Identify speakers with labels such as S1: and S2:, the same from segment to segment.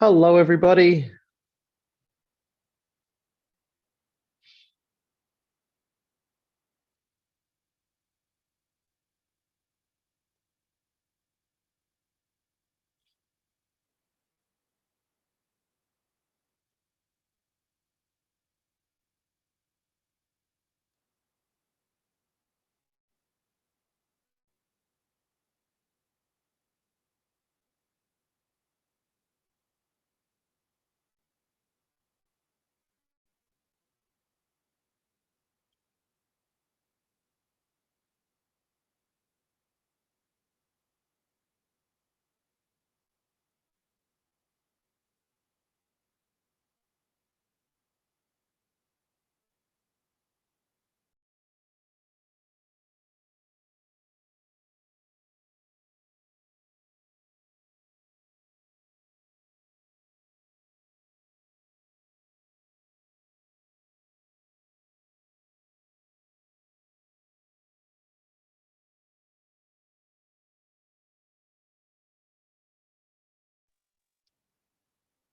S1: Hello, everybody.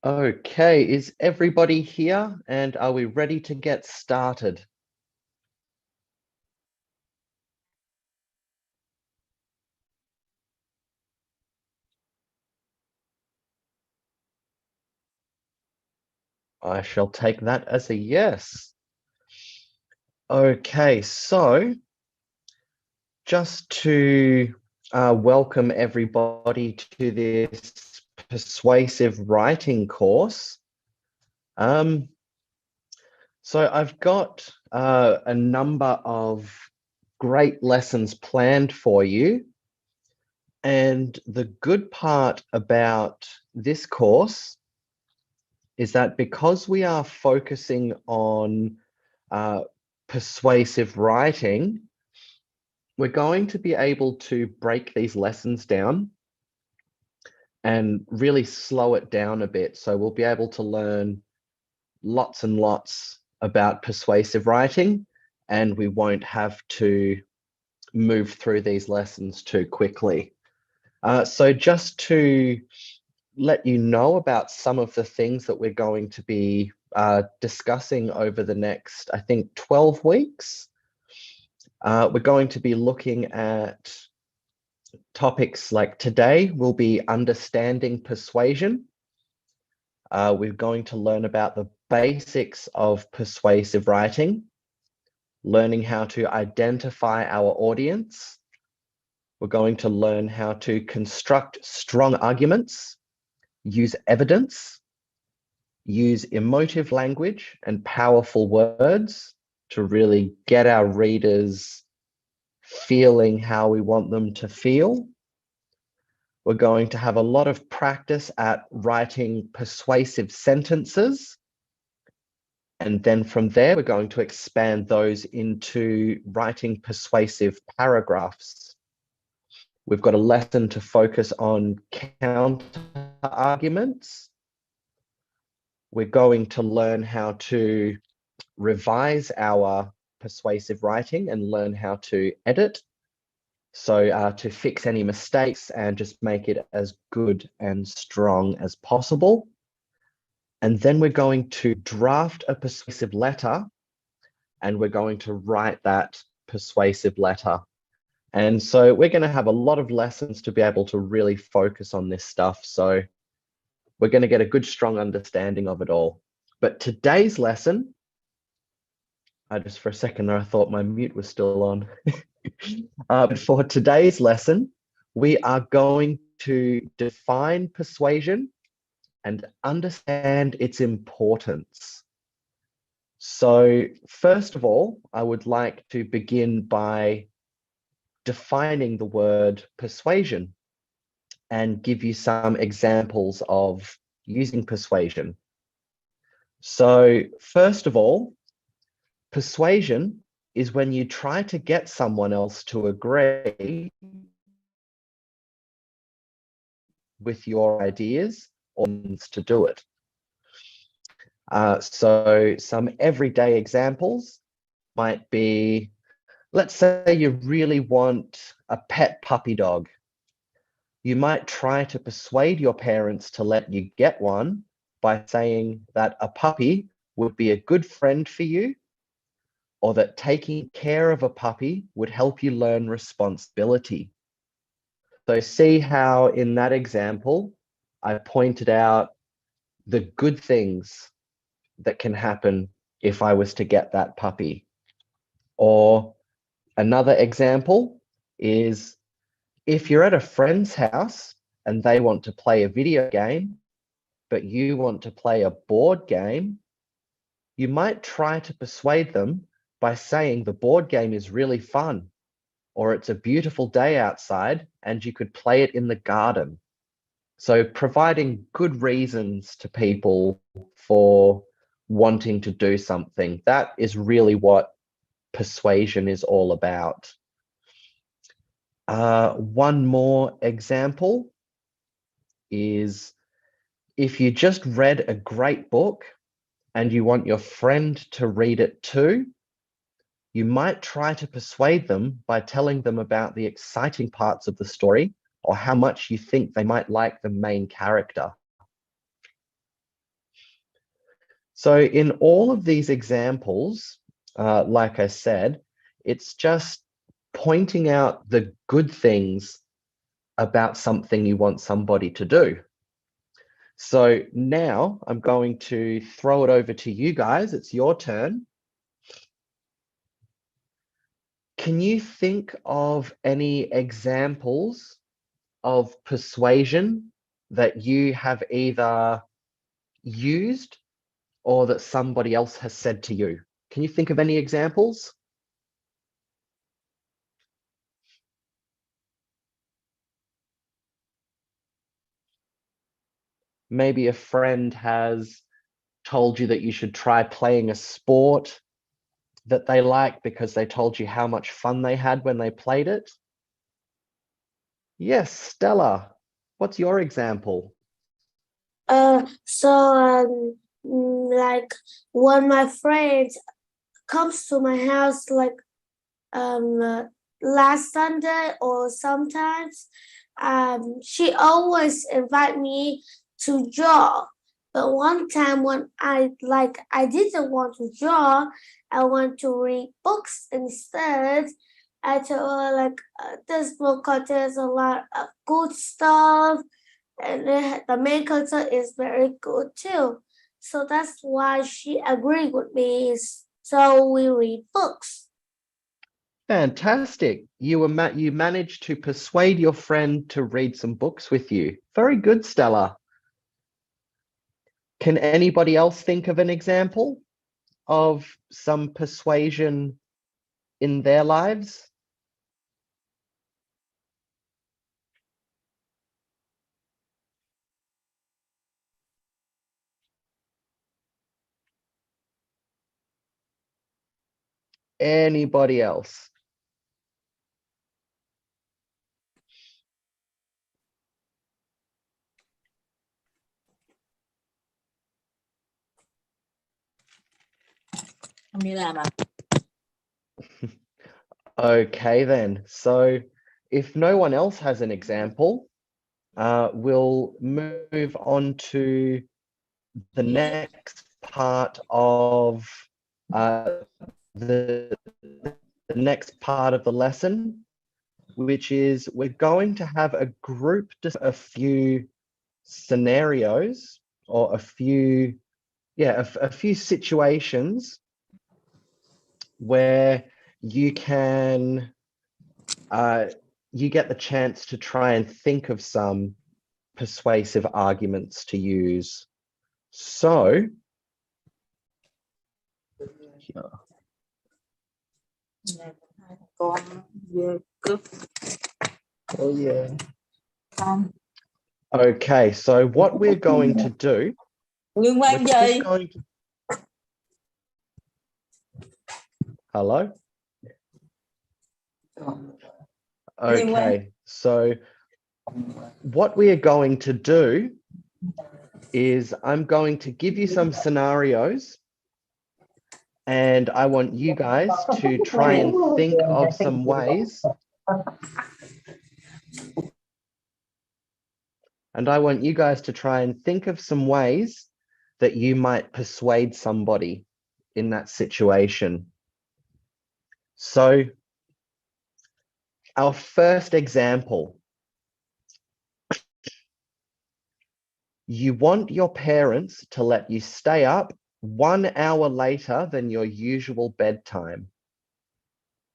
S1: Okay, is everybody here and are we ready to get started? I shall take that as a yes. Okay, so just to welcome everybody to this persuasive writing course. Um, so I've got a number of great lessons planned for you. And the good part about this course is that because we are focusing on uh, persuasive writing, we're going to be able to break these lessons down and really slow it down a bit. So we'll be able to learn lots and lots about persuasive writing, and we won't have to move through these lessons too quickly. So just to let you know about some of the things that we're going to be discussing over the next, I think, 12 weeks. We're going to be looking at topics like today will be understanding persuasion. We're going to learn about the basics of persuasive writing, learning how to identify our audience. We're going to learn how to construct strong arguments, use evidence, use emotive language and powerful words to really get our readers feeling how we want them to feel. We're going to have a lot of practice at writing persuasive sentences. And then from there, we're going to expand those into writing persuasive paragraphs. We've got a lesson to focus on counter arguments. We're going to learn how to revise our persuasive writing and learn how to edit. So to fix any mistakes and just make it as good and strong as possible. And then we're going to draft a persuasive letter and we're going to write that persuasive letter. And so we're going to have a lot of lessons to be able to really focus on this stuff. So we're going to get a good, strong understanding of it all. But today's lesson, just for a second there, I thought my mute was still on. But for today's lesson, we are going to define persuasion and understand its importance. So first of all, I would like to begin by defining the word persuasion and give you some examples of using persuasion. So first of all, persuasion is when you try to get someone else to agree with your ideas or to do it. So some everyday examples might be, let's say you really want a pet puppy dog. You might try to persuade your parents to let you get one by saying that a puppy would be a good friend for you, or that taking care of a puppy would help you learn responsibility. So see how in that example, I pointed out the good things that can happen if I was to get that puppy. Or another example is if you're at a friend's house and they want to play a video game, but you want to play a board game, you might try to persuade them by saying the board game is really fun, or it's a beautiful day outside and you could play it in the garden. So providing good reasons to people for wanting to do something, that is really what persuasion is all about. One more example is if you just read a great book and you want your friend to read it too, you might try to persuade them by telling them about the exciting parts of the story or how much you think they might like the main character. So in all of these examples, like I said, it's just pointing out the good things about something you want somebody to do. So now I'm going to throw it over to you guys. It's your turn. Can you think of any examples of persuasion that you have either used or that somebody else has said to you? Can you think of any examples? Maybe a friend has told you that you should try playing a sport that they like because they told you how much fun they had when they played it. Yes, Stella, what's your example?
S2: Like when my friend comes to my house, like last Sunday or sometimes, she always invite me to draw. But one time when I didn't want to draw, I want to read books instead. I told her this book contains a lot of good stuff, and the main character is very good too. So that's why she agreed with me. So we read books.
S1: Fantastic. You managed to persuade your friend to read some books with you. Very good, Stella. Can anybody else think of an example of some persuasion in their lives? Anybody else?
S3: Không đi làm à?
S1: Okay, then. So if no one else has an example, we'll move on to the next part of the next part of the lesson, which is we're going to have a group, just a few scenarios or a few situations where you can you get the chance to try and think of some persuasive arguments to use. So
S3: Con vừa cướp
S1: oh yeah.
S3: con.
S1: Okay, so what we're going to do,
S3: Liên quan gì?
S1: Hello? Okay, so what we are going to do is I'm going to give you some scenarios and I want you guys to try and think of some ways And I want you guys to try and think of some ways that you might persuade somebody in that situation. So our first example, you want your parents to let you stay up 1 hour later than your usual bedtime.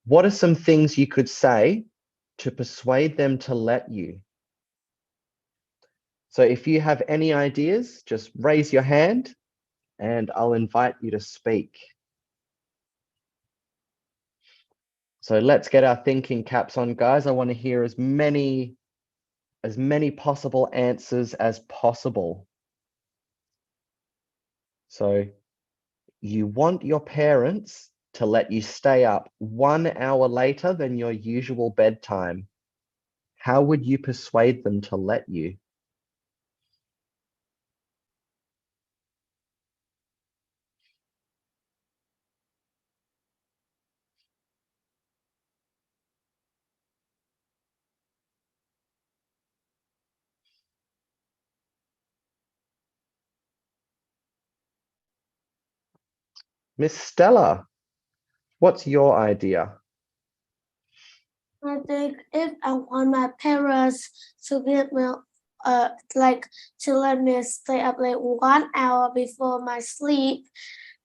S1: What are some things you could say to persuade them to let you? So if you have any ideas, just raise your hand and I'll invite you to speak. So let's get our thinking caps on, guys. I want to hear as many possible answers as possible. So you want your parents to let you stay up 1 hour later than your usual bedtime. How would you persuade them to let you? Miss Stella, what's your idea?
S2: I think if I want my parents to give me to let me stay up like 1 hour before my sleep,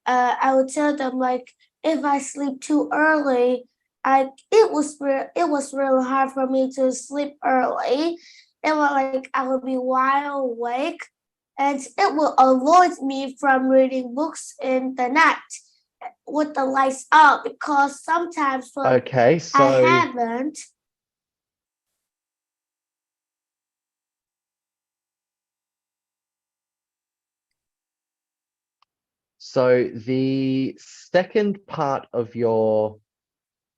S2: I would tell them like if I sleep too early, it was really hard for me to sleep early. It was like I would be wide awake, and it will avoid me from reading books in the night with the lights up, because sometimes when
S1: Okay, so
S2: I haven't.
S1: So the second part of your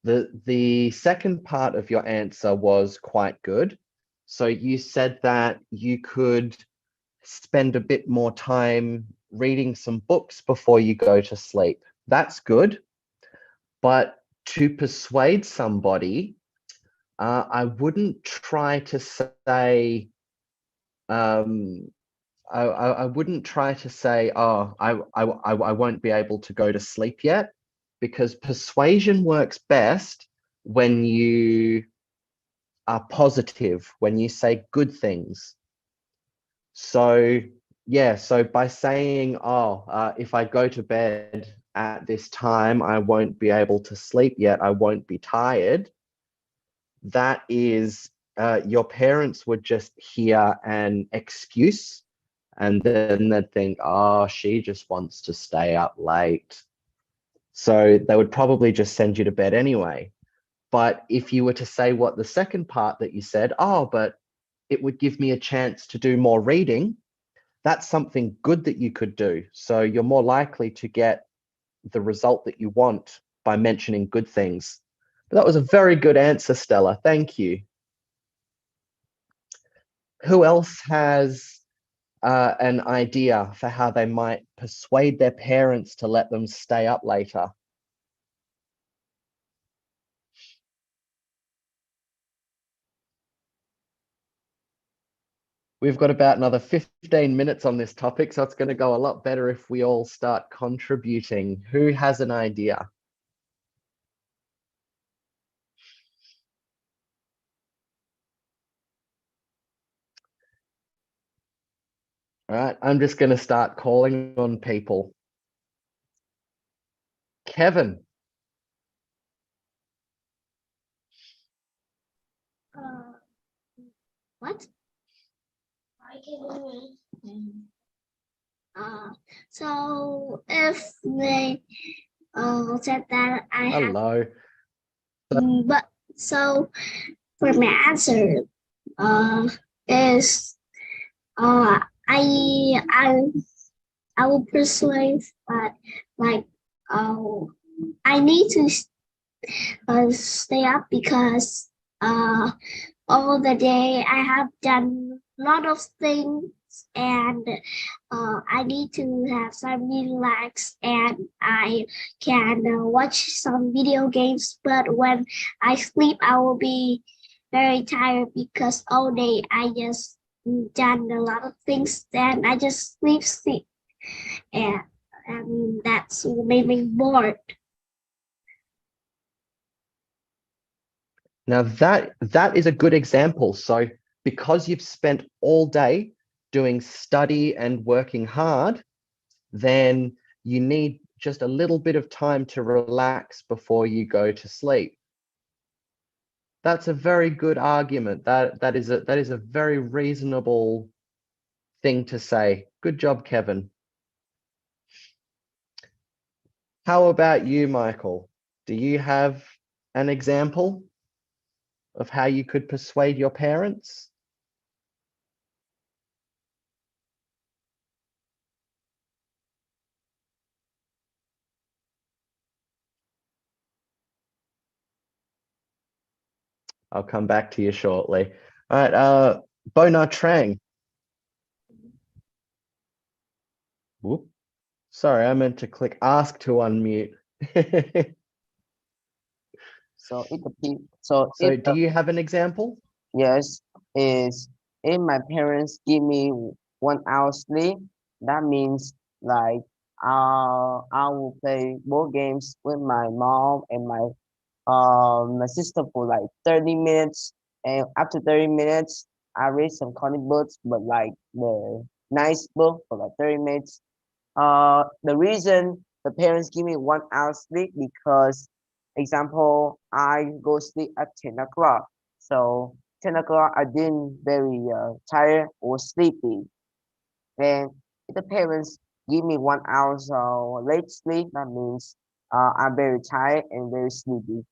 S1: the second part of your answer was quite good. So you said that you could spend a bit more time reading some books before you go to sleep. That's good. But to persuade somebody, I wouldn't try to say, I wouldn't try to say, oh, I won't be able to go to sleep yet, because persuasion works best when you are positive, when you say good things. So yeah, so by saying, oh, if I go to bed at this time, I won't be able to sleep yet, I won't be tired, that is, your parents would just hear an excuse and then they'd think, oh, she just wants to stay up late. So they would probably just send you to bed anyway. But if you were to say what the second part that you said, oh, but it would give me a chance to do more reading, that's something good that you could do. So you're more likely to get the result that you want by mentioning good things. But that was a very good answer, Stella. Thank you. Who else has an idea for how they might persuade their parents to let them stay up later? We've got about another 15 minutes on this topic, so it's going to go a lot better if we all start contributing. Who has an idea? All right, I'm just going to start calling on people. Kevin.
S2: What? I can hear. So if they said that I have.
S1: Hello.
S2: But so for my answer is I will persuade, but like I need to stay up because all the day I have done a lot of things, and I need to have some relax, and I can watch some video games. But when I sleep, I will be very tired because all day I just done a lot of things, then I just sleep, and that's made me bored.
S1: Now that is a good example. So because you've spent all day doing study and working hard, then you need just a little bit of time to relax before you go to sleep. That's a very good argument. That is a very reasonable thing to say. Good job, Kevin. How about you, Michael? Do you have an example of how you could persuade your parents? I'll come back to you shortly. All right, Bona Trang. Whoop. Sorry, I meant to click ask to unmute.
S4: So it depends. So
S1: So
S4: if
S1: do you have an example?
S4: yes is if my parents give me 1 hour sleep, that means like I will play board games with my mom and my sister for like 30 minutes, and after 30 minutes I read some comic books, but like the nice book for like 30 minutes. The reason the parents give me 1 hour sleep because, example, I go sleep at 10 o'clock. So 10 o'clock, I didn't very tired or sleepy. And if the parents give me 1 hour so late sleep, that means I'm very tired and very sleepy.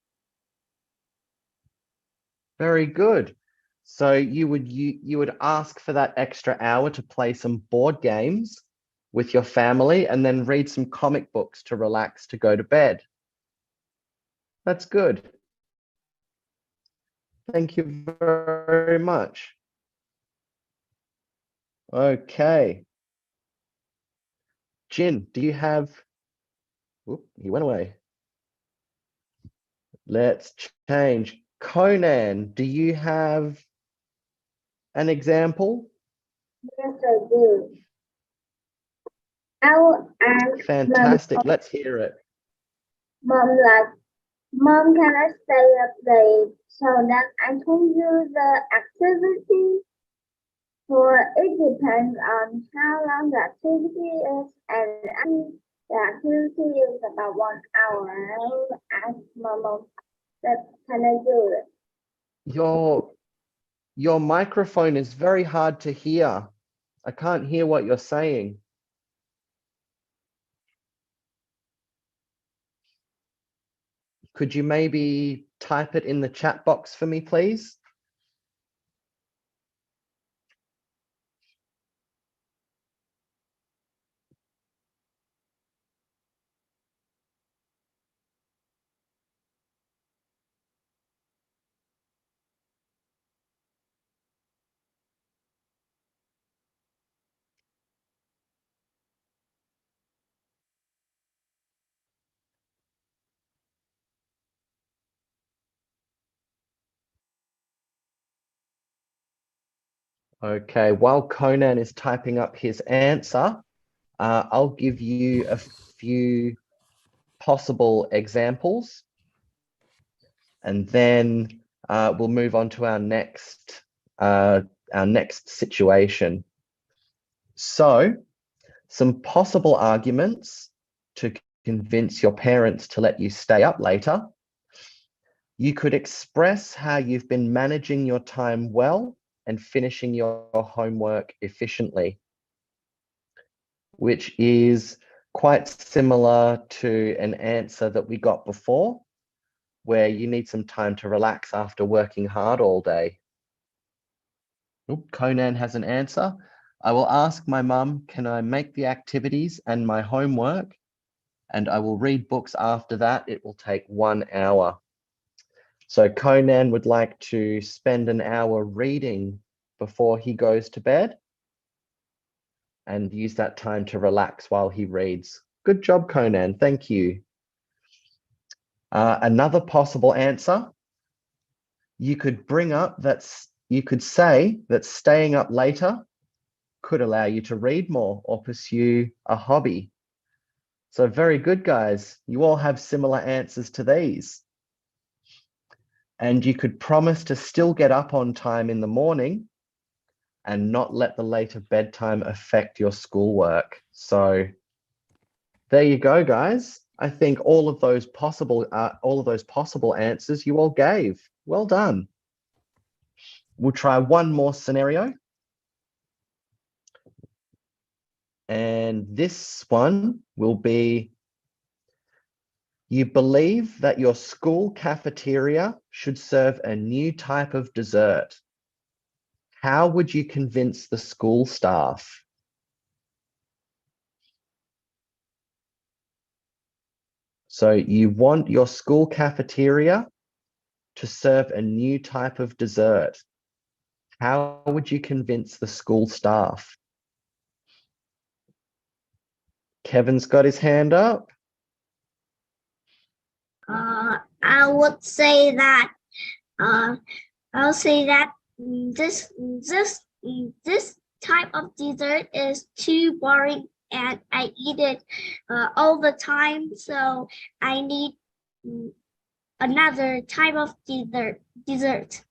S1: Very good. So you would ask for that extra hour to play some board games with your family and then read some comic books to relax to go to bed. That's good. Thank you very much. Okay. Jin, do you have, whoop, he went away. Let's change. Conan, do you have an example?
S2: Yes, I do. I will ask
S1: Fantastic. Let's hear it.
S2: mom like, Mom, can I stay up late so that I can do the activity? For it depends on how long the activity is, and the activity is about 1 hour. I will ask Mom that can I do it?
S1: Your microphone is very hard to hear. I can't hear what you're saying. Could you maybe type it in the chat box for me, please? Okay, while Conan is typing up his answer, I'll give you a few possible examples, and then we'll move on to our next situation. So, some possible arguments to convince your parents to let you stay up later. You could express how you've been managing your time well and finishing your homework efficiently, which is quite similar to an answer that we got before, where you need some time to relax after working hard all day. Oop, Conan has an answer. I will ask my mum, can I make the activities and my homework? And I will read books after that. It will take 1 hour. So Conan would like to spend an hour reading before he goes to bed and use that time to relax while he reads. Good job, Conan. Thank you. Another possible answer, you could bring up that you could say that staying up later could allow you to read more or pursue a hobby. So very good, guys. You all have similar answers to these. And you could promise to still get up on time in the morning and not let the later bedtime affect your schoolwork. So there you go, guys. I think all of those possible answers you all gave. Well done. We'll try one more scenario. And this one will be, you believe that your school cafeteria should serve a new type of dessert. How would you convince the school staff? So you want your school cafeteria to serve a new type of dessert. How would you convince the school staff? Kevin's got his hand up.
S5: I would say that I'll say that this type of dessert is too boring and I eat it all the time, so I need another type of dessert.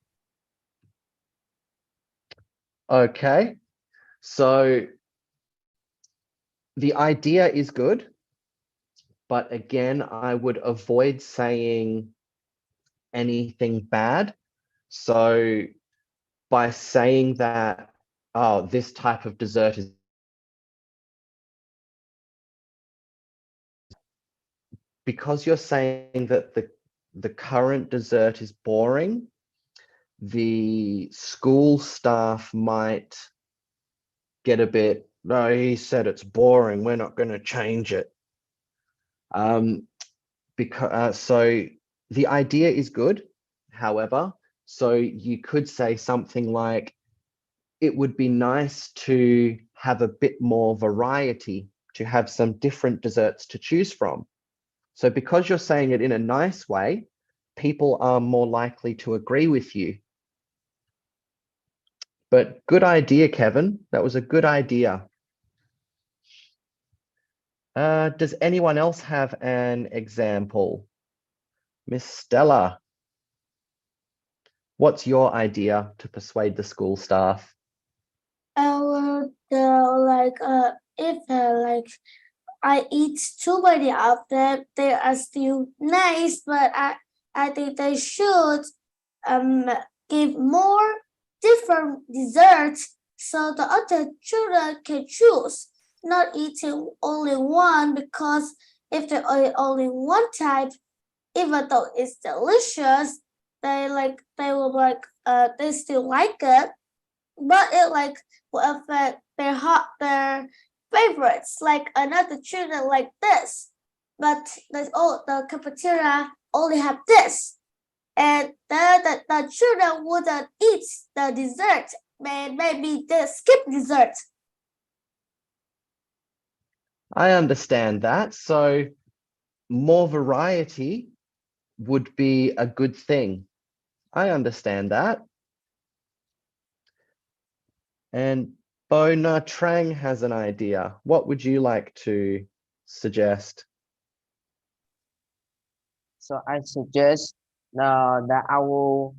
S1: Okay, so the idea is good, but again, I would avoid saying anything bad. So by saying that, oh, this type of dessert is, because you're saying that the current dessert is boring, the school staff might get a bit, no, he said it's boring, we're not going to change it. So the idea is good, however, so you could say something like, it would be nice to have a bit more variety, to have some different desserts to choose from. So because you're saying it in a nice way, people are more likely to agree with you. But good idea, Kevin. That was a good idea. Does anyone else have an example? Miss Stella, what's your idea to persuade the school staff?
S2: If I eat too many of them, they are still nice, but I think they should give more different desserts so the other children can choose, not eating only one, because if they eat only one type, even though it's delicious, they still like it, but it will affect their favorites, like another children like this, but the cafeteria only have this, and the children wouldn't eat the dessert, and maybe they skip dessert.
S1: I understand that. So more variety would be a good thing. I understand that. And Bona Trang has an idea. What would you like to suggest?
S4: So I suggest that I'll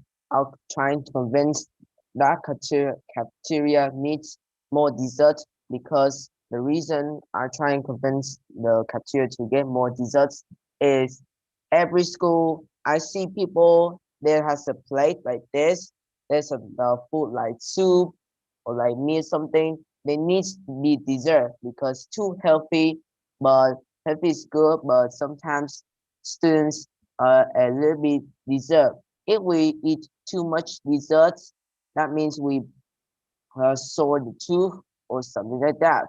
S4: try to convince that cafeteria needs more dessert, because the reason I try and convince the cafeteria to get more desserts is every school I see people there has a plate like this. There's a food like soup or like meat something. They need to be dessert because too healthy, but healthy is good, but sometimes students a little bit dessert. If we eat too much desserts, that means we sore the tooth or something like that.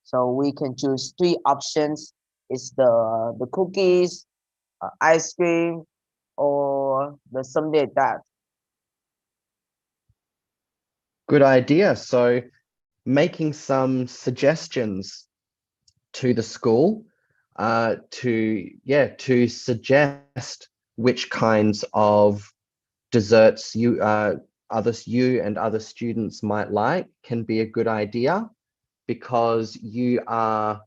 S4: So we can choose three options. It's the cookies, ice cream, or the something like that.
S1: Good idea. So making some suggestions to the school to suggest which kinds of desserts you and other students might like can be a good idea, because you are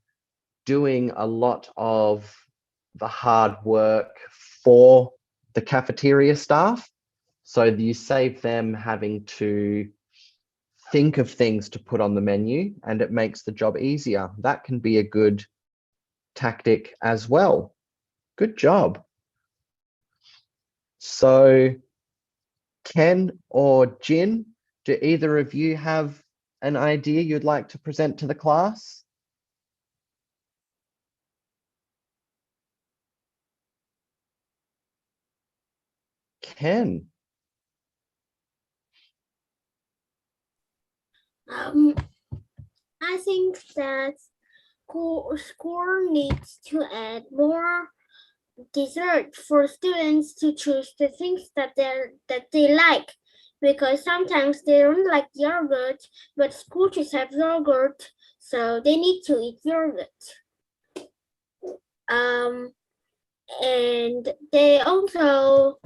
S1: doing a lot of the hard work for the cafeteria staff. So you save them having to think of things to put on the menu, and it makes the job easier. That can be a good tactic as well. Good job. So Ken or Jin, do either of you have an idea you'd like to present to the class? Ken.
S5: I think that school needs to add more dessert for students to choose the things that they like, because sometimes they don't like yogurt, but school just have yogurt, so they need to eat yogurt. And they also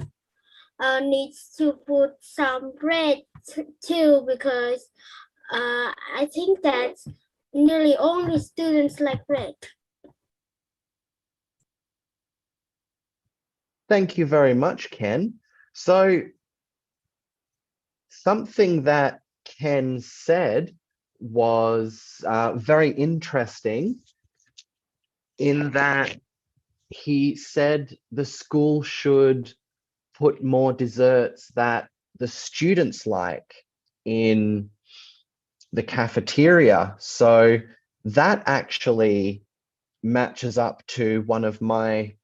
S5: needs to put some bread too, because I think that nearly only students like bread.
S1: Thank you very much, Ken. So something that Ken said was very interesting, in that he said the school should put more desserts that the students like in the cafeteria. So that actually matches up to one of my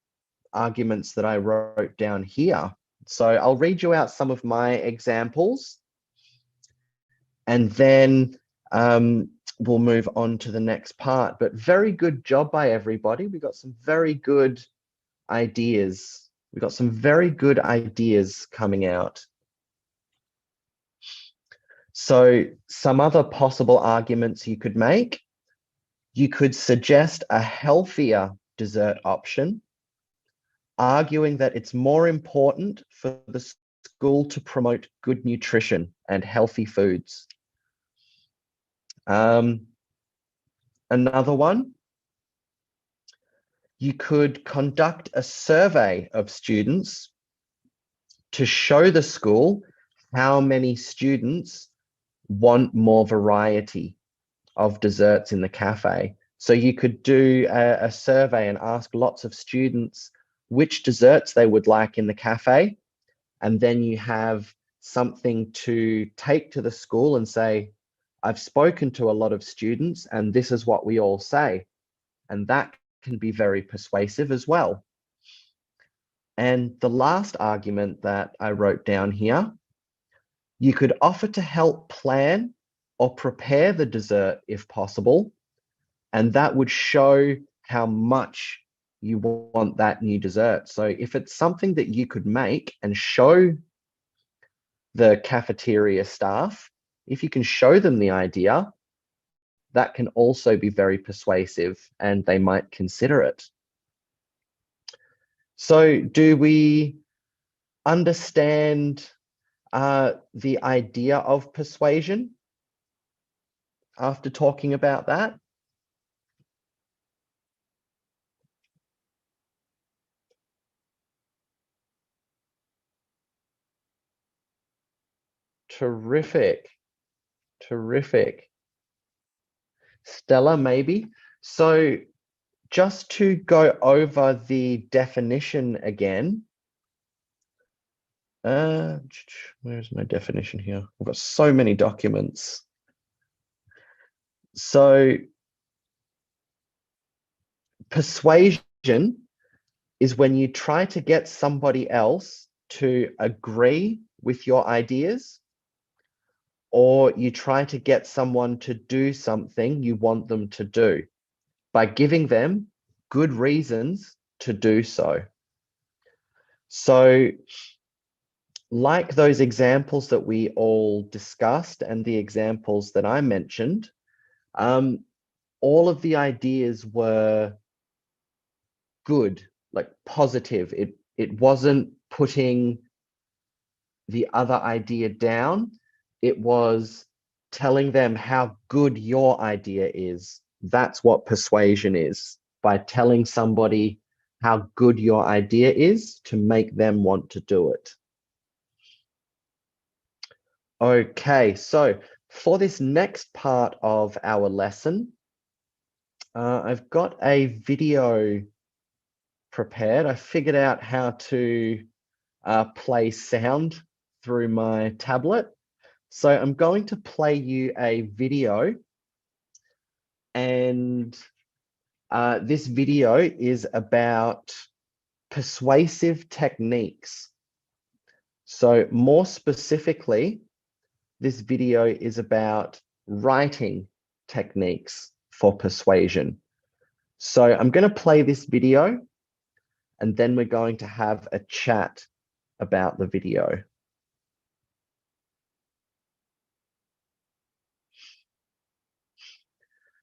S1: arguments that I wrote down here. So I'll read you out some of my examples, and then we'll move on to the next part. But very good job by everybody. We got some very good ideas. We got some very good ideas coming out. So some other possible arguments you could make. You could suggest a healthier dessert option, arguing that it's more important for the school to promote good nutrition and healthy foods. Another one, you could conduct a survey of students to show the school how many students want more variety of desserts in the cafe. So you could do a survey and ask lots of students which desserts they would like in the cafe, and then you have something to take to the school and say, I've spoken to a lot of students and this is what we all say. And that can be very persuasive as well. And the last argument that I wrote down here, you could offer to help plan or prepare the dessert if possible, and that would show how much you want that new dessert. So if it's something that you could make and show the cafeteria staff, if you can show them the idea, that can also be very persuasive and they might consider it. So do we understand the idea of persuasion after talking about that? Terrific. Terrific. Stella, maybe. So just to go over the definition again. Where's my definition here? I've got so many documents. So persuasion is when you try to get somebody else to agree with your ideas, or you try to get someone to do something you want them to do by giving them good reasons to do so. So like those examples that we all discussed and the examples that I mentioned, all of the ideas were good, like positive. It wasn't putting the other idea down. It was telling them how good your idea is. That's what persuasion is, by telling somebody how good your idea is to make them want to do it. Okay, so for this next part of our lesson, I've got a video prepared. I figured out how to play sound through my tablet. So I'm going to play you a video, and this video is about persuasive techniques. So more specifically, this video is about writing techniques for persuasion. So I'm going to play this video, and then we're going to have a chat about the video.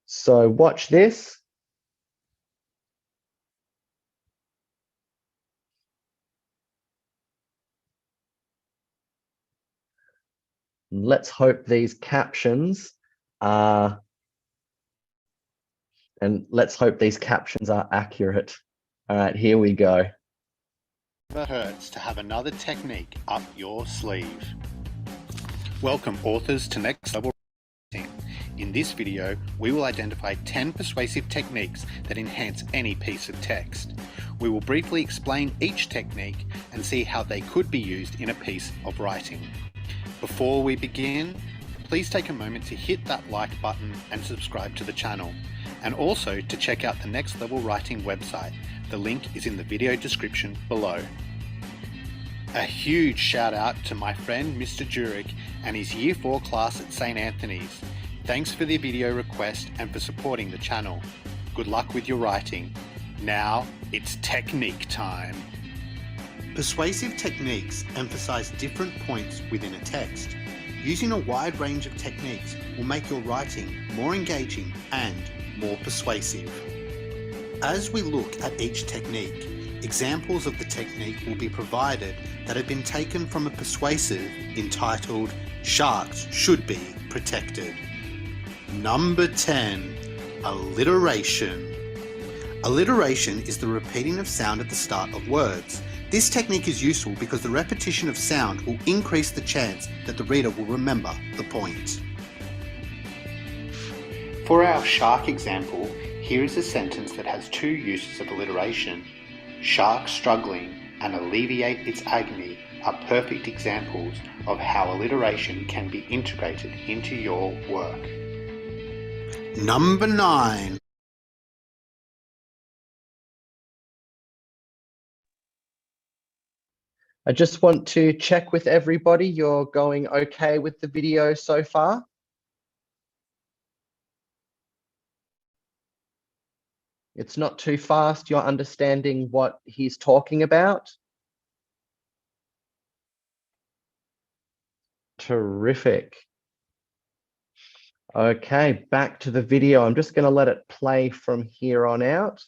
S1: So watch this. Let's hope these captions are, accurate. All right, here we go.
S6: Never hurts to have another technique up your sleeve. Welcome authors to Next Level Writing. In this video, we will identify 10 persuasive techniques that enhance any piece of text. We will briefly explain each technique and see how they could be used in a piece of writing. Before we begin, please take a moment to hit that like button and subscribe to the channel, and also to check out the Next Level Writing website. The link is in the video description below. A huge shout out to my friend Mr. Jurek and his Year 4 class at St. Anthony's. Thanks for the video request and for supporting the channel. Good luck with your writing. Now it's technique time. Persuasive techniques emphasize different points within a text. Using a wide range of techniques will make your writing more engaging and more persuasive. As we look at each technique, examples of the technique will be provided that have been taken from a persuasive entitled "Sharks Should Be Protected." Number 10, alliteration. Alliteration is the repeating of sound at the start of words. This technique is useful because the repetition of sound will increase the chance that the reader will remember the point. For our shark example, here is a sentence that has two uses of alliteration. Shark struggling and alleviate its agony are perfect examples of how alliteration can be integrated into your work. Number 9.
S1: I just want to check with everybody. You're going okay with the video so far? It's not too fast. You're understanding what he's talking about? Terrific. Okay, back to the video. I'm just going to let it play from here on out.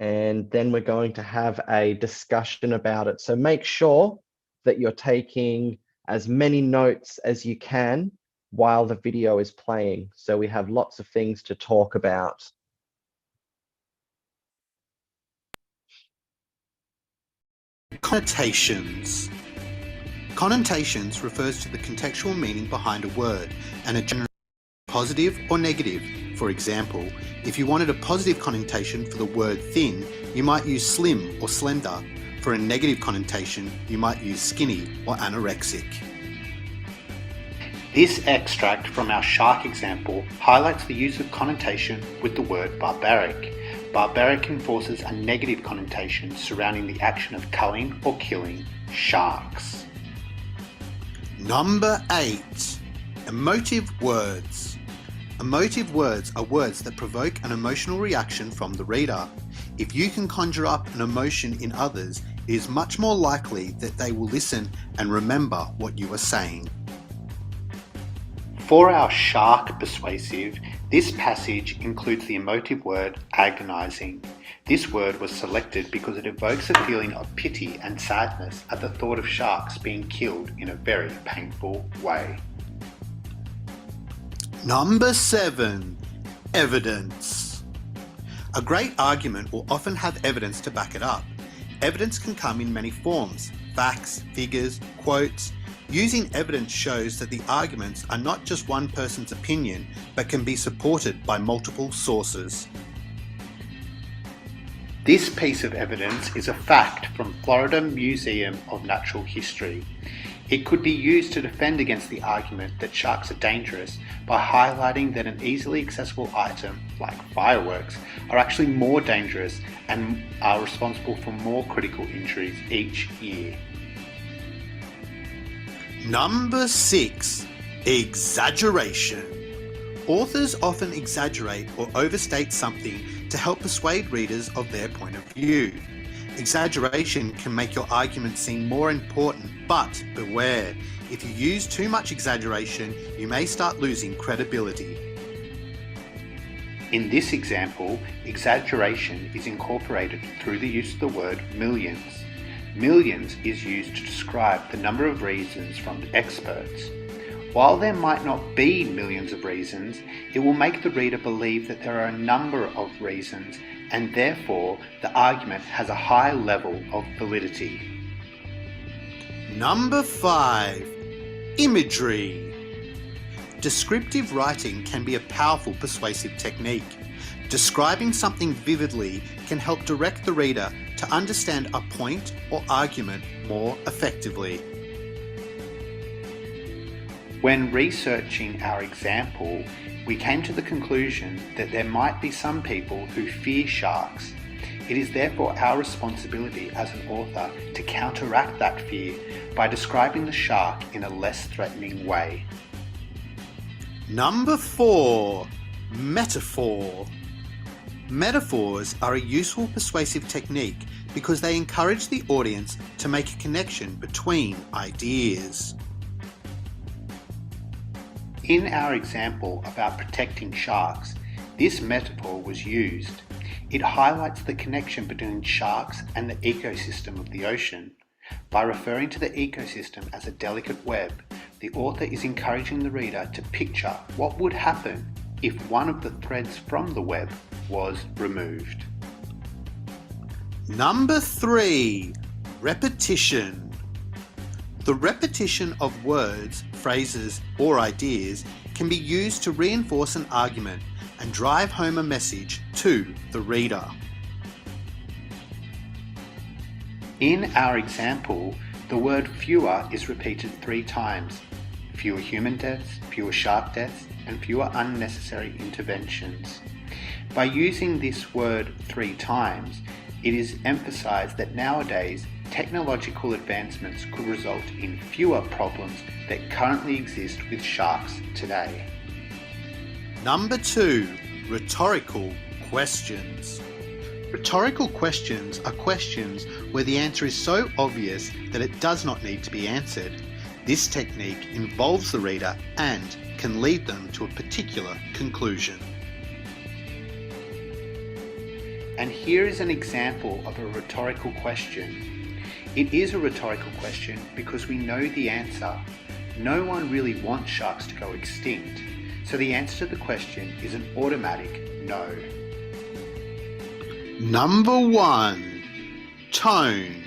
S1: And then we're going to have a discussion about it. So make sure that you're taking as many notes as you can while the video is playing. So we have lots of things to talk about.
S6: Connotations. Connotations refers to the contextual meaning behind a word and are generally positive or negative. For example, if you wanted a positive connotation for the word thin, you might use slim or slender. For a negative connotation, you might use skinny or anorexic. This extract from our shark example highlights the use of connotation with the word barbaric. Barbaric enforces a negative connotation surrounding the action of culling or killing sharks. Number 8. Emotive words. Emotive words are words that provoke an emotional reaction from the reader. If you can conjure up an emotion in others, it is much more likely that they will listen and remember what you are saying. For our shark persuasive, this passage includes the emotive word agonizing. This word was selected because it evokes a feeling of pity and sadness at the thought of sharks being killed in a very painful way. Number 7. Evidence. A great argument will often have evidence to back it up. Evidence can come in many forms: facts, figures, quotes. Using evidence shows that the arguments are not just one person's opinion, but can be supported by multiple sources. This piece of evidence is a fact from Florida Museum of Natural History. It could be used to defend against the argument that sharks are dangerous by highlighting that an easily accessible item, like fireworks, are actually more dangerous and are responsible for more critical injuries each year. Number 6. Exaggeration. Authors often exaggerate or overstate something to help persuade readers of their point of view. Exaggeration can make your argument seem more important, but beware. If you use too much exaggeration, you may start losing credibility. In this example, exaggeration is incorporated through the use of the word millions. Millions is used to describe the number of reasons from the experts. While there might not be millions of reasons, it will make the reader believe that there are a number of reasons, and therefore the argument has a high level of validity. Number 5. Imagery. Descriptive writing can be a powerful persuasive technique. Describing something vividly can help direct the reader to understand a point or argument more effectively. When researching our example, we came to the conclusion that there might be some people who fear sharks. It is therefore our responsibility as an author to counteract that fear by describing the shark in a less threatening way. Number 4. Metaphor. Metaphors are a useful persuasive technique because they encourage the audience to make a connection between ideas. In our example about protecting sharks, this metaphor was used. It highlights the connection between sharks and the ecosystem of the ocean. By referring to the ecosystem as a delicate web, the author is encouraging the reader to picture what would happen if one of the threads from the web was removed. Number 3. Repetition. The repetition of words, phrases, or ideas can be used to reinforce an argument and drive home a message to the reader. In our example, the word fewer is repeated 3 times. Fewer human deaths, fewer shark deaths, and fewer unnecessary interventions. By using this word 3 times, it is emphasized that nowadays technological advancements could result in fewer problems that currently exist with sharks today. Number 2. Rhetorical questions. Rhetorical questions are questions where the answer is so obvious that it does not need to be answered. This technique involves the reader and can lead them to a particular conclusion. And here is an example of a rhetorical question. It is a rhetorical question because we know the answer. No one really wants sharks to go extinct, so the answer to the question is an automatic no. Number 1. Tone.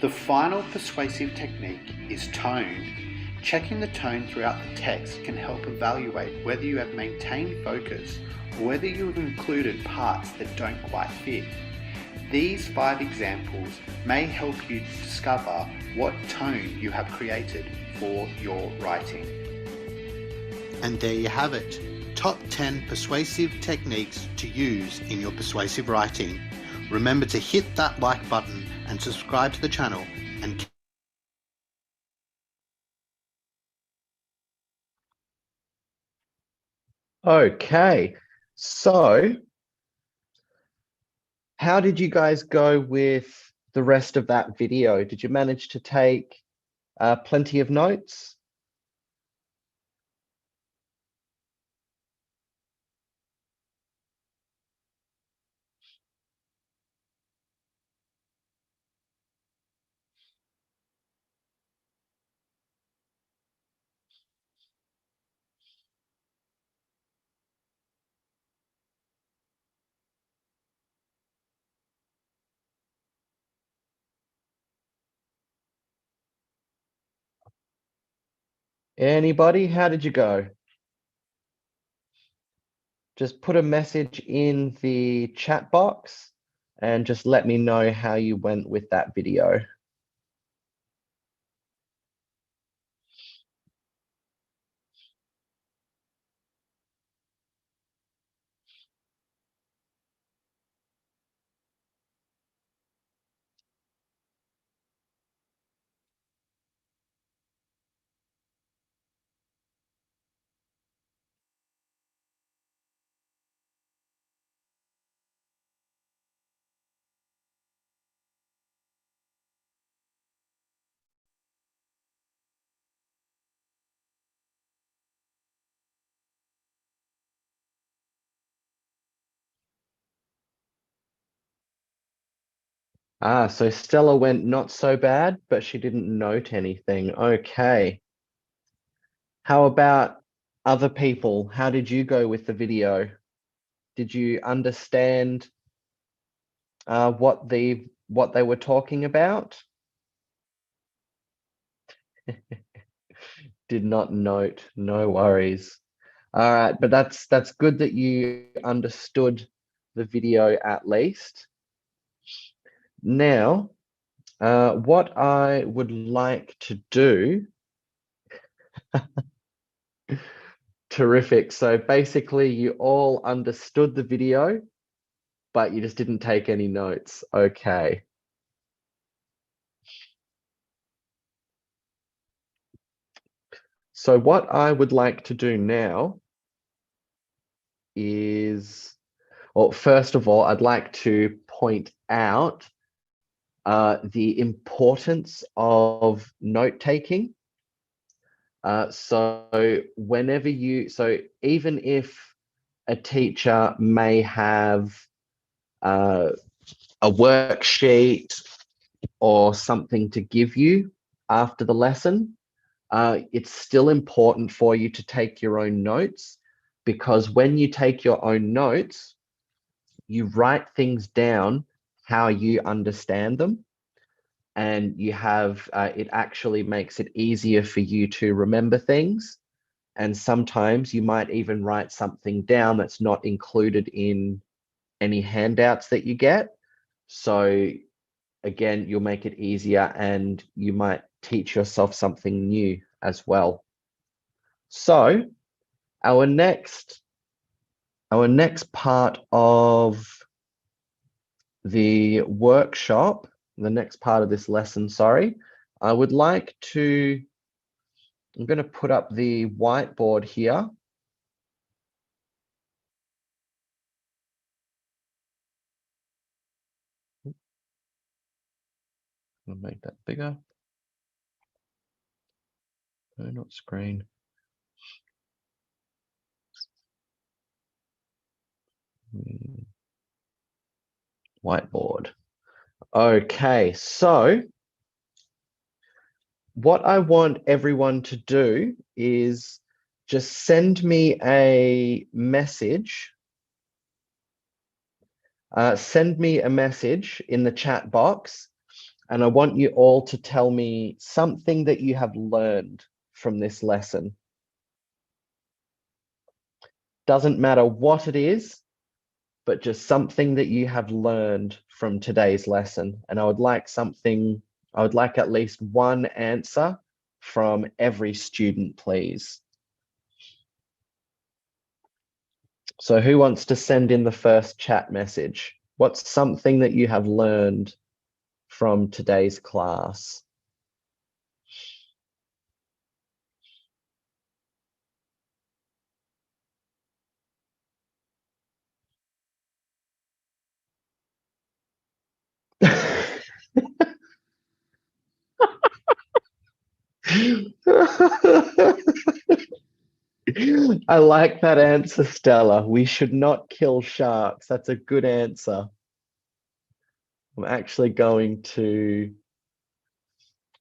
S6: The final persuasive technique is tone. Checking the tone throughout the text can help evaluate whether you have maintained focus or whether you have included parts that don't quite fit. These 5 examples may help you discover what tone you have created for your writing. And there you have it. Top 10 persuasive techniques to use in your persuasive writing. Remember to hit that like button and subscribe to the channel and
S1: Okay, so how did you guys go with the rest of that video? Did you manage to take plenty of notes? Anybody? How did you go? Just put a message in the chat box and just let me know how you went with that video. So Stella went not so bad, but she didn't note anything. Okay. How about other people? How did you go with the video? Did you understand what they were talking about? Did not note, no worries. All right, but that's good that you understood the video at least. Now, what I would like to do, terrific. So basically you all understood the video, but you just didn't take any notes. Okay. So what I would like to do now is, well, first of all, I'd like to point out the importance of note-taking. So even if a teacher may have a worksheet or something to give you after the lesson, it's still important for you to take your own notes, because when you take your own notes, you write things down how you understand them, and you have it actually makes it easier for you to remember things. And sometimes you might even write something down that's not included in any handouts that you get. So again, you'll make it easier and you might teach yourself something new as well. So our next part of the workshop, the next part of this lesson, sorry, I'm going to put up the whiteboard here. I'll make that bigger. No, not screen. Whiteboard. Okay, so what I want everyone to do is just send me a message. Send me a message in the chat box, and I want you all to tell me something that you have learned from this lesson. Doesn't matter what it is, but just something that you have learned from today's lesson. And I would like at least one answer from every student, please. So who wants to send in the first chat message? What's something that you have learned from today's class? I like that answer, Stella. We should not kill sharks. That's a good answer. I'm actually going to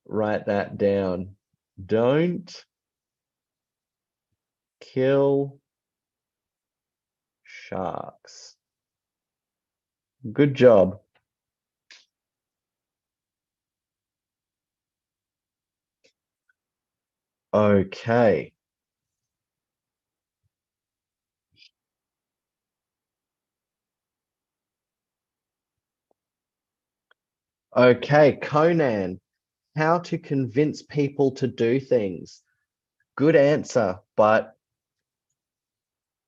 S1: write that down. Don't kill sharks. Good job. Okay. Okay, Conan, how to convince people to do things. Good answer, but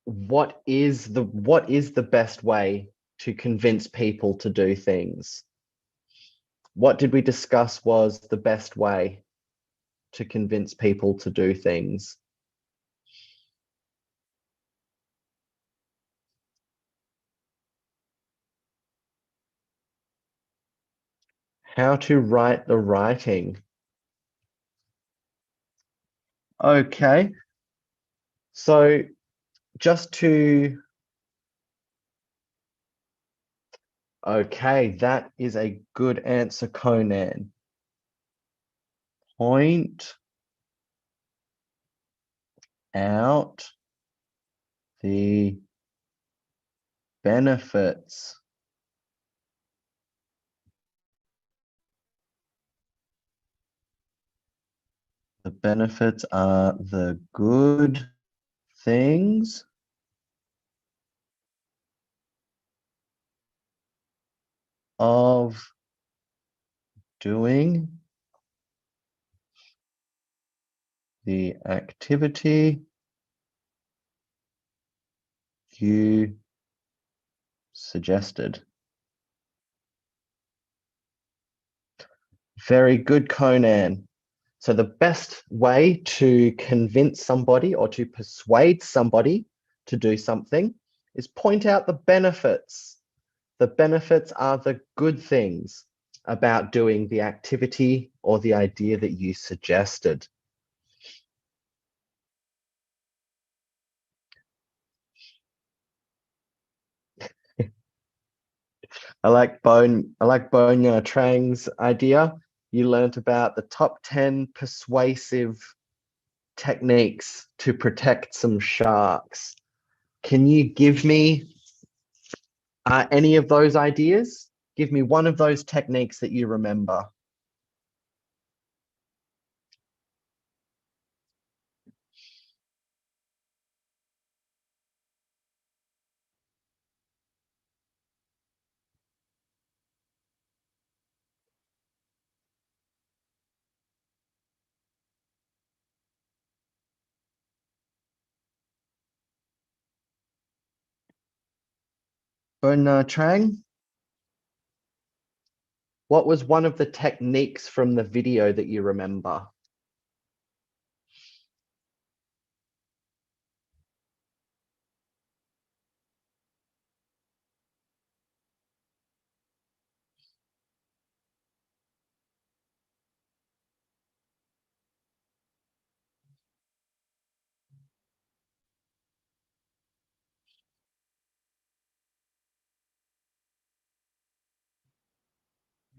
S1: what is the best way to convince people to do things? What did we discuss was the best way to convince people to do things? How to write the writing. Okay. So just to, okay, that is a good answer, Conan. Point out the benefits. The benefits are the good things of doing the activity you suggested. Very good, Conan. So the best way to convince somebody or to persuade somebody to do something is point out the benefits. The benefits are the good things about doing the activity or the idea that you suggested. I like Bone Trang's idea. You learned about the top 10 persuasive techniques to protect some sharks. Can you give me any of those ideas? Give me one of those techniques that you remember. Bone Trang, what was one of the techniques from the video that you remember?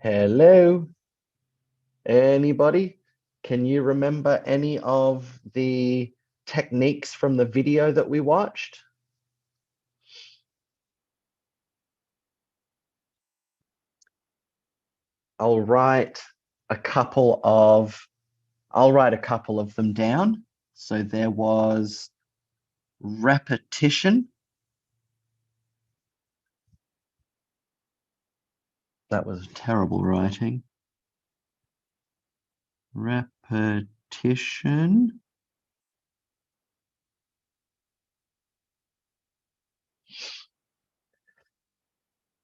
S1: Hello? Anybody? Can you remember any of the techniques from the video that we watched? I'll write a couple of them down. So there was repetition. That was terrible writing. Repetition.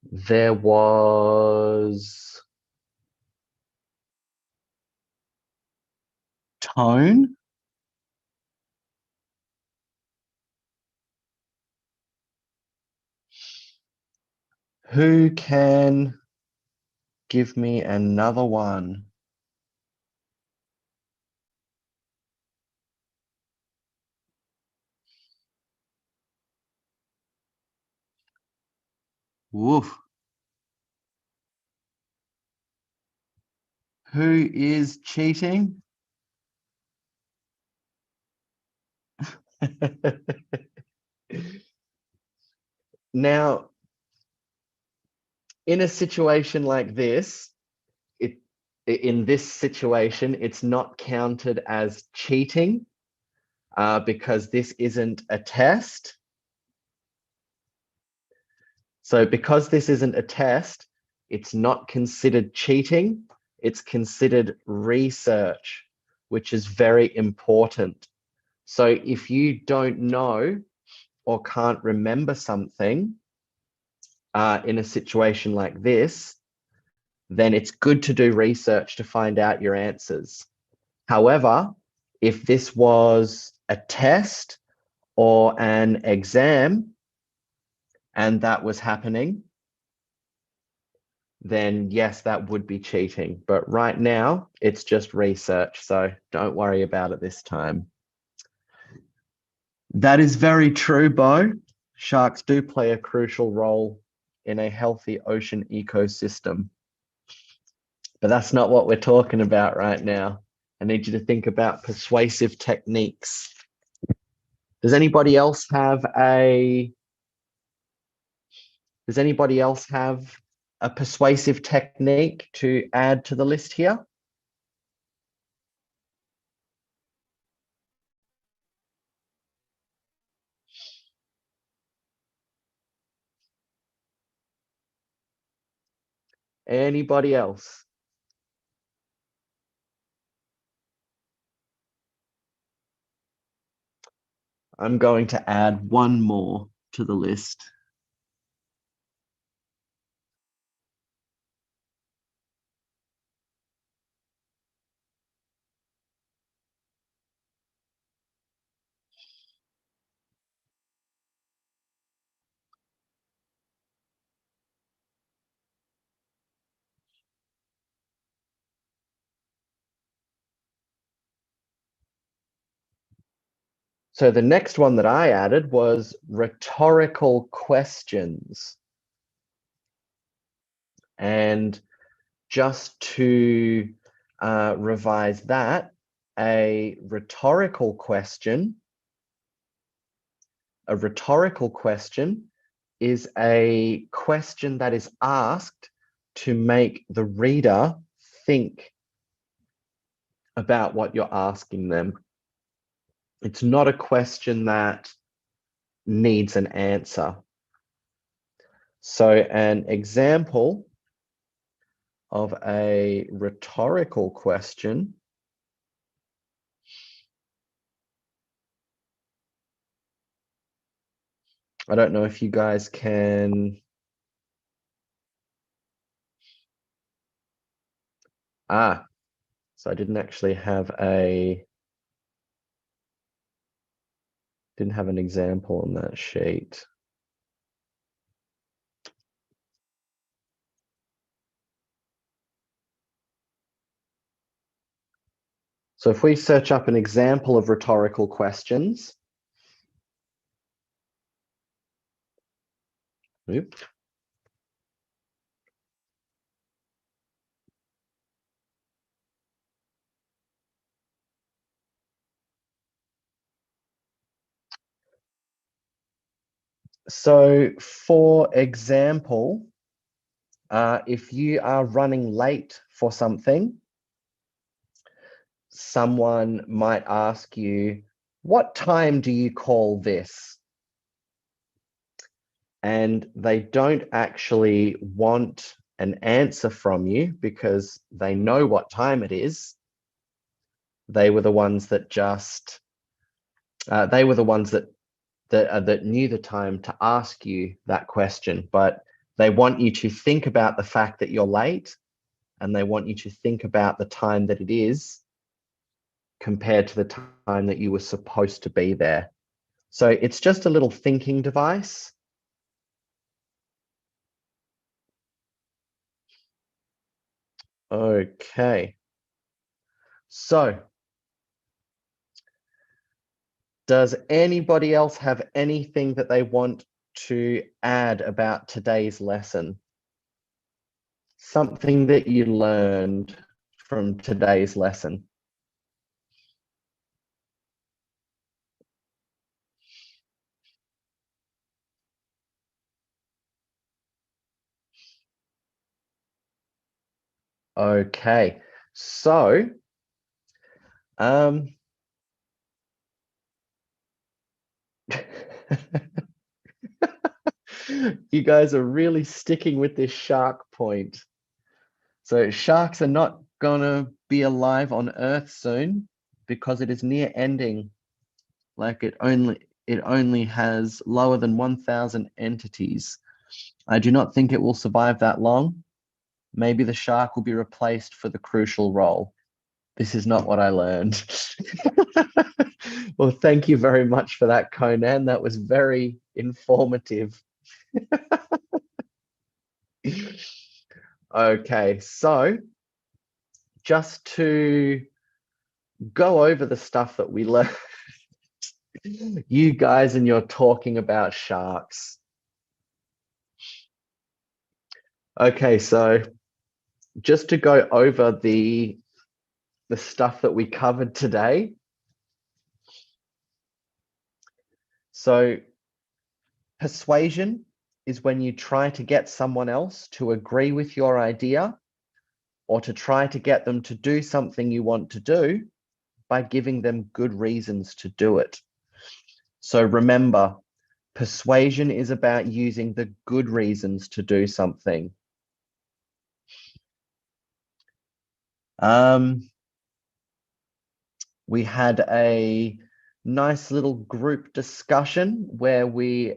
S1: There was tone. Who can give me another one? Woof. Who is cheating? Now, in a situation like this, in this situation, it's not counted as cheating because this isn't a test. So because this isn't a test, it's not considered cheating. It's considered research, which is very important. So if you don't know or can't remember something in a situation like this, then it's good to do research to find out your answers. However, if this was a test or an exam and that was happening, then yes, that would be cheating. But right now, it's just research, so don't worry about it this time. That is very true, Bo. Sharks do play a crucial role in a healthy ocean ecosystem. But that's not what we're talking about right now. I need you to think about persuasive techniques. Does anybody else have a persuasive technique to add to the list here? Anybody else? I'm going to add one more to the list. So the next one that I added was rhetorical questions. And just to revise that, a rhetorical question is a question that is asked to make the reader think about what you're asking them. It's not a question that needs an answer. So an example of a rhetorical question I don't know if you guys can so I didn't actually have didn't have an example on that sheet. So if we search up an example of rhetorical questions, oops. So for example, if you are running late for something, someone might ask you, what time do you call this? And they don't actually want an answer from you because they know what time it is. They were the ones that just, they were the ones that knew the time to ask you that question, but they want you to think about the fact that you're late and they want you to think about the time that it is compared to the time that you were supposed to be there. So it's just a little thinking device. Okay. So does anybody else have anything that they want to add about today's lesson? Something that you learned from today's lesson? Okay, So, you guys are really sticking with this shark point. So sharks are not gonna be alive on Earth soon because it is near ending. Like it only has lower than 1,000 entities. I do not think it will survive that long. Maybe the shark will be replaced for the crucial role. This is not what I learned. Well, thank you very much for that, Conan. That was very informative. Okay, so just to go over the stuff that we learned, you guys and you're talking about sharks. Okay, so just to go over the stuff that we covered today. So persuasion is when you try to get someone else to agree with your idea or to try to get them to do something you want to do by giving them good reasons to do it. So remember, persuasion is about using the good reasons to do something. We had a nice little group discussion where we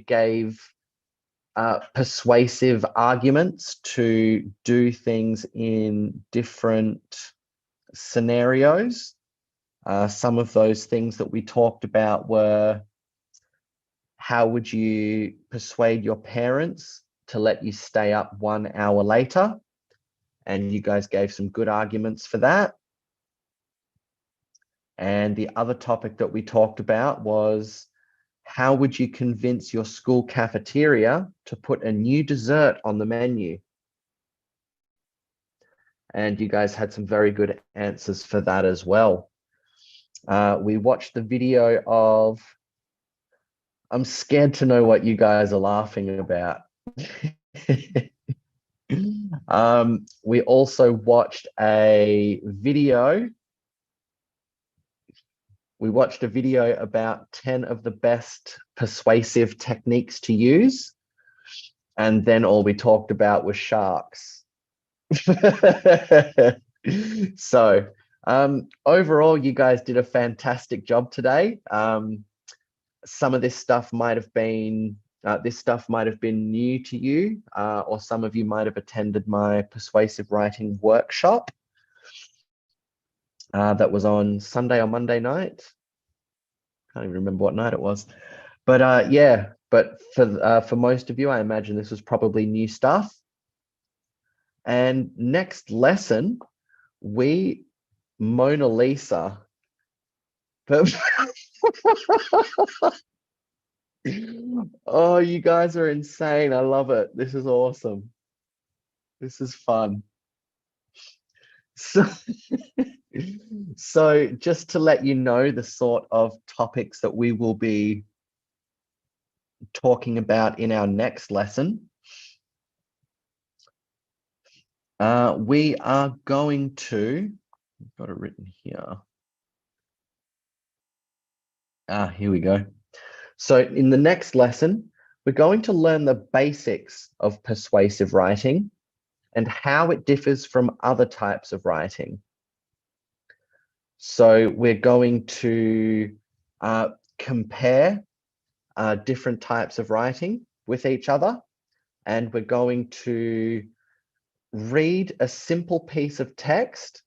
S1: gave persuasive arguments to do things in different scenarios. Some of those things that we talked about were, how would you persuade your parents to let you stay up 1 hour later? And you guys gave some good arguments for that. And the other topic that we talked about was, how would you convince your school cafeteria to put a new dessert on the menu? And you guys had some very good answers for that as well. We watched the video of, I'm scared to know what you guys are laughing about. We also watched a video. We watched a video about 10 of the best persuasive techniques to use. And then all we talked about was sharks. So overall, you guys did a fantastic job today. Some of this stuff might have been new to you, or some of you might have attended my persuasive writing workshop that was on Sunday or Monday night. Can't even remember what night it was, but yeah. But for most of you, I imagine this was probably new stuff. And next lesson, Mona Lisa. Oh, you guys are insane. I love it. This is awesome. This is fun. So just to let you know the sort of topics that we will be talking about in our next lesson. We are going to, I've got it written here. Here we go. So in the next lesson, we're going to learn the basics of persuasive writing and how it differs from other types of writing. So we're going to compare different types of writing with each other, and we're going to read a simple piece of text,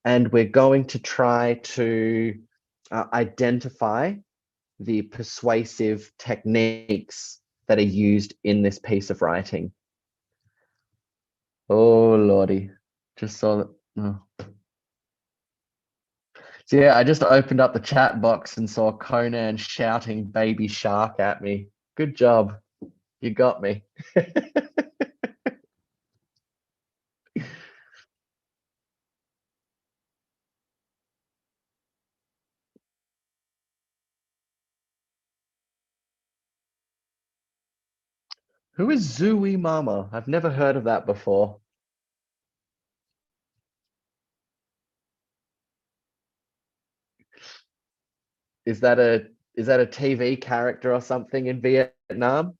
S1: and we're going to try to identify the persuasive techniques that are used in this piece of writing. Oh, Lordy, just saw that. Oh. So yeah, I just opened up the chat box and saw Conan shouting baby shark at me. Good job. You got me. Who is Zooey Mama? I've never heard of that before. Is that a TV character or something in Vietnam?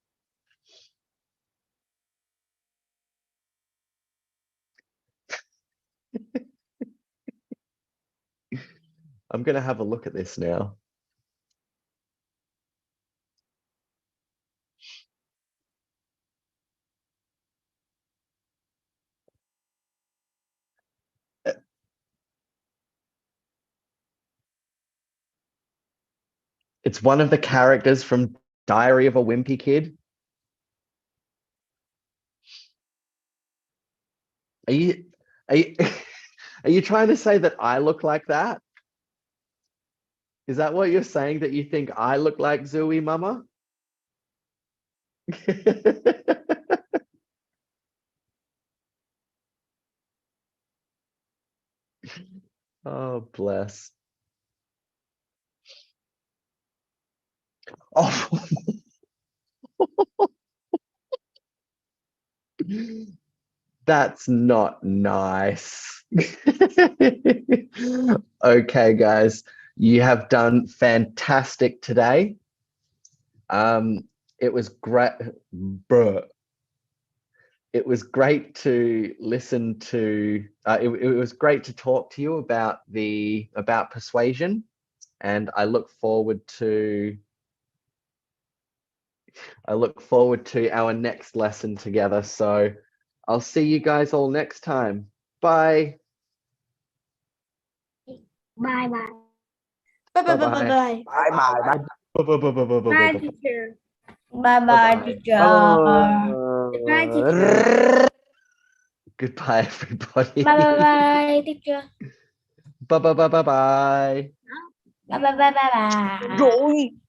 S1: I'm gonna have a look at this now. It's one of the characters from Diary of a Wimpy Kid. Are you are you, are you trying to say that I look like that? Is that what you're saying, that you think I look like Zooey Mama? Oh, bless. Oh. That's not nice. Okay, guys, you have done fantastic today. It was great. It was great to listen to. It was great to talk to you about persuasion, and I look forward to our next lesson together. So I'll see you guys all next time. Bye.
S5: Bye bye.
S2: Bye bye bye
S1: Bye-bye.
S2: bye bye.
S4: Bye bye.
S5: Bye, teacher.
S3: Bye bye,
S1: Bye-bye.
S3: teacher.
S5: Bye, teacher.
S1: Goodbye, everybody.
S5: Bye bye bye, teacher.
S1: Bye bye bye bye bye.
S3: Bye bye bye bye bye.
S4: Rồi.